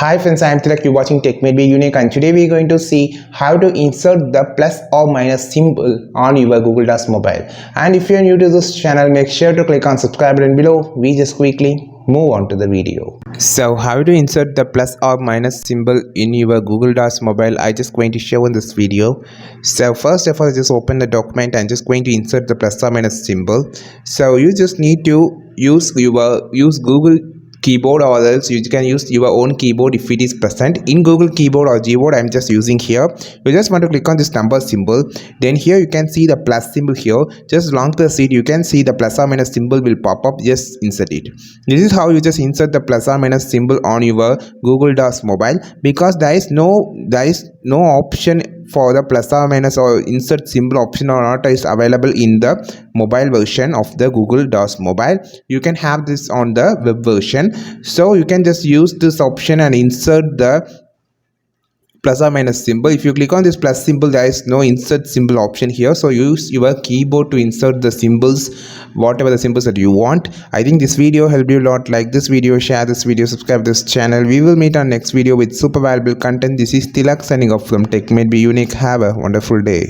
Hi friends, I am Tilak. You're watching Tech Made Be Unique, and today we are going to see how to insert the plus or minus symbol on your Google Docs mobile. And if you are new to this channel, make sure to click on subscribe button below. We just quickly move on to the video. So how to insert the plus or minus symbol in your Google Docs mobile, I just going to show in this video. So first of all, just open the document and just going to insert the plus or minus symbol. So you just need to use Google keyboard, or else you can use your own keyboard if it is present in Google Keyboard or Gboard. I'm just using here. You just want to click on this number symbol, then here you can see the plus symbol here. Just along the seat you can see the plus or minus symbol will pop up. Just insert it. This is how you just insert the plus or minus symbol on your Google Docs mobile, because there is no option for the plus or minus or insert symbol option or not is available in the mobile version of the Google Docs mobile. You can have this on the web version, so you can just use this option and insert the plus or minus symbol. If you click on this plus symbol, there is no insert symbol option here, so use your keyboard to insert the symbols, whatever the symbols that you want. I think this video helped you a lot. Like this video, share this video, subscribe this channel. We will meet on next video with super valuable content. This is Tilak signing off from Tech Made Be Unique. Have a wonderful day.